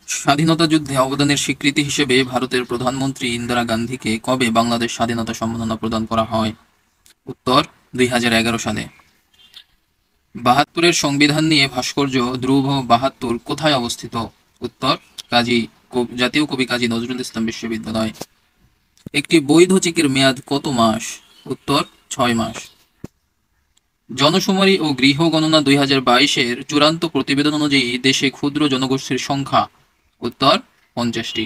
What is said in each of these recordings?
স্বাধীনতা যুদ্ধে অবদানের স্বীকৃতি হিসেবে ভারতের প্রধানমন্ত্রী ইন্দিরা গান্ধীকে কবে বাংলাদেশ স্বাধীনতা সম্মাননা প্রদান করা হয়? উত্তর 2011 সালে। বাহাত্তরের সংবিধান নিয়ে ভাস্কর্য ধ্রুব বাহাত্তর কোথায় অবস্থিত? উত্তর জাতীয় কবি কাজী নজরুল ইসলাম বিশ্ববিদ্যালয়। একটি বৈধ চেকের মেয়াদ কত মাস? উত্তর 6 মাস। জনশুমারি ও গৃহ গণনা 2022-এর চূড়ান্ত প্রতিবেদন অনুযায়ী দেশে ক্ষুদ্র জনগোষ্ঠীর সংখ্যা? উত্তর 50টি।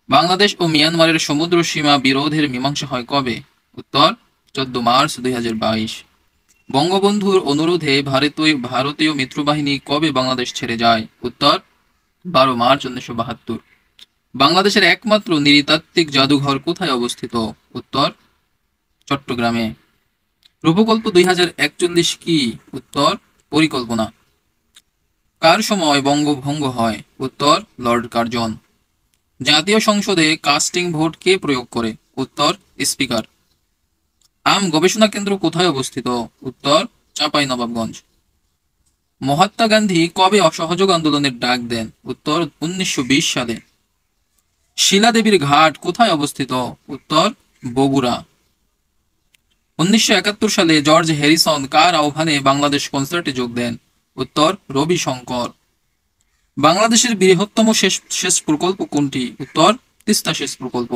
বাংলাদেশ ও মিয়ানমারের সমুদ্র সীমা বিরোধের মীমাংসা হয় কবে? উত্তর 14 মার্চ 2022। বঙ্গবন্ধুর অনুরোধে ভারতীয় মিত্রবাহিনী কবে বাংলাদেশ ছেড়ে যায়? উত্তর 12 মার্চ 1972। বাংলাদেশের একমাত্র নৃতাত্ত্বিক জাদুঘর কোথায় অবস্থিত? উত্তর চট্টগ্রামে। রূপকল্প 2041 কি? উত্তর পরিকল্পনা। কার সময় বঙ্গভঙ্গ হয়? উত্তর লর্ড কার্জন। জাতীয় সংসদে কাস্টিং ভোট কে প্রয়োগ করে? উত্তর স্পিকার। আম গবেষণা কেন্দ্র কোথায় অবস্থিত? উত্তর চাঁপাইনবাবগঞ্জ। মহাত্মা গান্ধী কবে অসহযোগ আন্দোলনের ডাক দেন? উত্তর 1920 সালে। শিলাদেবীর ঘাট কোথায় অবস্থিত? উত্তর বগুড়া। 1971 সালে জর্জ হ্যারিসন কার আহ্বানে বাংলাদেশ কনসার্টে যোগ দেন? উত্তর রবি শঙ্কর। বাংলাদেশের বৃহত্তম সেচ প্রকল্প কোনটি? উত্তর তিস্তা সেচ প্রকল্প।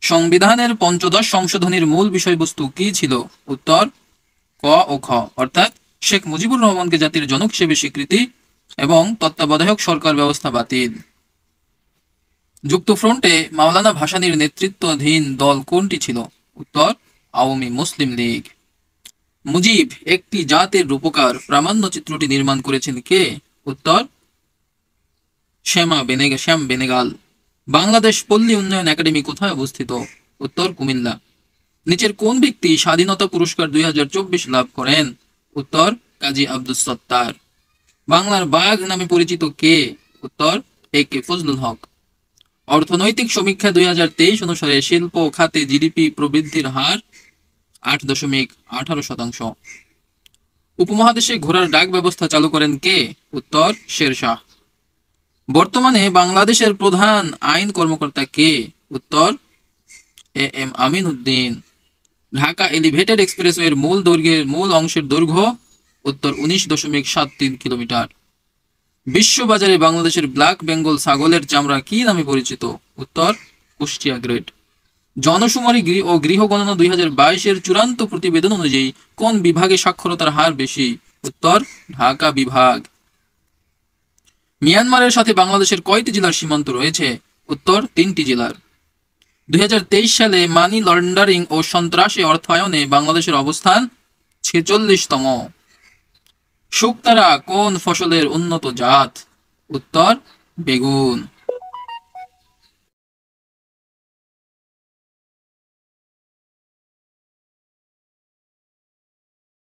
সংবিধানের 15 সংশোধনীর মূল বিষয়বস্তু কি ছিল? উত্তর ক ও খ, অর্থাৎ শেখ মুজিবুর রহমানকে জাতির জনক হিসেবে স্বীকৃতি এবং তত্ত্বাবধায়ক সরকার ব্যবস্থা বাতিল। যুক্তফ্রন্টে মাওলানা ভাসানীর নেতৃত্বাধীন দল কোনটি ছিল? উত্তর আওয়ামী মুসলিম লীগ। মুজিব একটি জাতের রূপকার প্রামাণ্য চিত্রটি নির্মাণ করেছেন কে? উত্তর শ্যাম বেনেগাল। বাংলাদেশ পল্লী উন্নয়ন একাডেমি কোথায় অবস্থিত? উত্তর কুমিল্লা। নিচের কোন ব্যক্তি স্বাধীনতা পুরস্কার 2024 লাভ করেন? উত্তর কাজী আব্দুস সত্তার। বাংলার বাঘ নামে পরিচিত কে? উত্তর A.K. ফজলুল হক। অর্থনৈতিক সমীক্ষা 2023 অনুসারে শিল্প খাতে জিডিপি প্রবৃদ্ধির হার 8.18%। উপমহাদেশে ঘোড়ার ডাক ব্যবস্থা চালু করেন কে? উত্তর শেরশাহ। বর্তমানে বাংলাদেশের প্রধান আইন কর্মকর্তা কে? উত্তর A.M. আমিন উদ্দিন। ঢাকা এলিভেটেড এক্সপ্রেসওয়ের মূল অংশের দৈর্ঘ্য? উত্তর 19.73 কিলোমিটার। বিশ্ববাজারে বাংলাদেশের ব্ল্যাক বেঙ্গল ছাগলের চামড়া কি নামে পরিচিত? উত্তর কুষ্টিয়া গ্রেড। জনশুমারি ও গৃহ গণনা 2022-এর চূড়ান্ত প্রতিবেদন অনুযায়ী কোন বিভাগে সাক্ষরতার হার বেশি? উত্তর ঢাকা বিভাগ। মিয়ানমারের সাথে বাংলাদেশের কয়টি জেলার সীমান্ত রয়েছে? উত্তর 3টি জেলার। 2023 সালে মানি লন্ডারিং ও সন্ত্রাসী অর্থায়নে বাংলাদেশের অবস্থান 46তম। শুকতারা কোন ফসলের উন্নত জাত? উত্তর বেগুন।